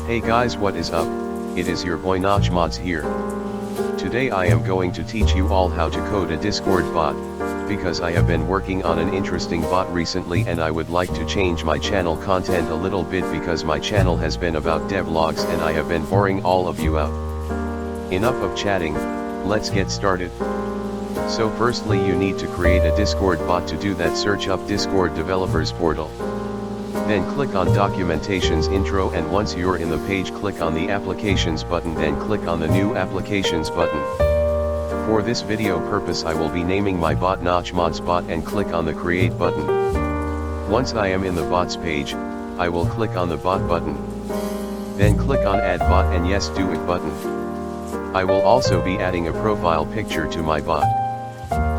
Hey guys, what is up? It is your boy Notchmods here. Today I am going to teach you all how to code a Discord bot, because I have been working on an interesting bot recently and I would like to change my channel content a little bit because my channel has been about devlogs and I have been boring all of you out. Enough of chatting, let's get started. So firstly you need to create a Discord bot. To do that, search up Discord developers portal. Then click on Documentation's intro, and once you're in the page click on the Applications button, then click on the New Applications button. For this video purpose I will be naming my bot Notchmods bot and click on the Create button. Once I am in the bots page, I will click on the bot button. Then click on Add Bot and Yes Do It button. I will also be adding a profile picture to my bot.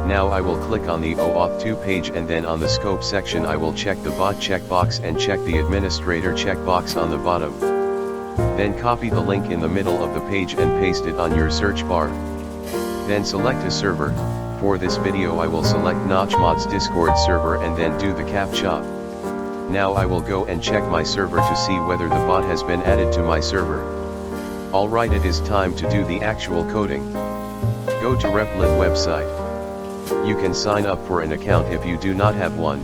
Now I will click on the OAuth 2 page, and then on the scope section I will check the bot checkbox and check the administrator checkbox on the bottom. Then copy the link in the middle of the page and paste it on your search bar. Then select a server. For this video I will select Notchmods Discord server and then do the captcha. Now I will go and check my server to see whether the bot has been added to my server. Alright, it is time to do the actual coding. Go to Replit website. You can sign up for an account if you do not have one,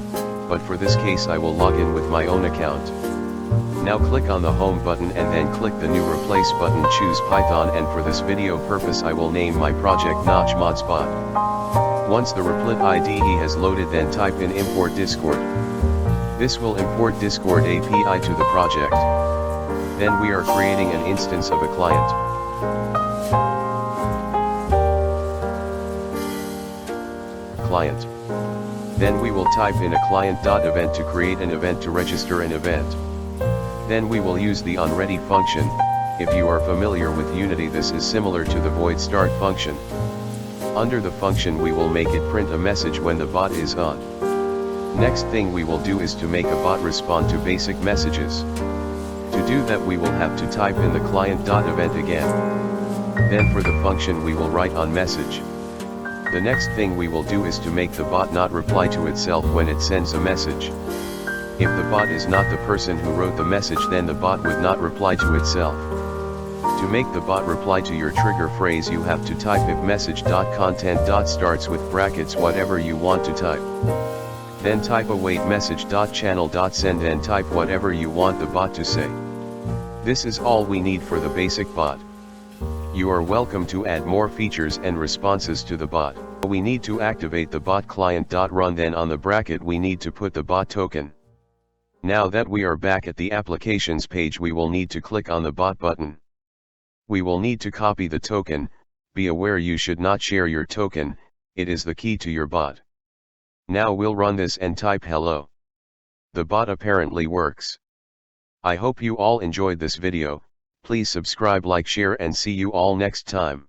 but for this case I will log in with my own account. Now click on the Home button and then click the New Replace button, choose Python, and for this video purpose I will name my project Notchmods bot. Once the Replit IDE has loaded, then type in Import Discord. This will import Discord API to the project. Then we are creating an instance of a client. Then we will type in a client.event to create an event to register an event. Then we will use the onReady function. If you are familiar with Unity, this is similar to the void start function. Under the function we will make it print a message when the bot is on. Next thing we will do is to make a bot respond to basic messages. To do that we will have to type in the client.event again. Then for the function we will write on message. The next thing we will do is to make the bot not reply to itself when it sends a message. If the bot is not the person who wrote the message, then the bot would not reply to itself. To make the bot reply to your trigger phrase you have to type if message.content. Starts with brackets whatever you want to type. Then type await message.channel.send and type whatever you want the bot to say. This is all we need for the basic bot. You are welcome to add more features and responses to the bot. We need to activate the bot client.run, then on the bracket we need to put the bot token. Now that we are back at the applications page, we will need to click on the bot button. We will need to copy the token. Be aware you should not share your token, it is the key to your bot. Now we'll run this and type hello. The bot apparently works. I hope you all enjoyed this video. Please subscribe, like, share, and see you all next time.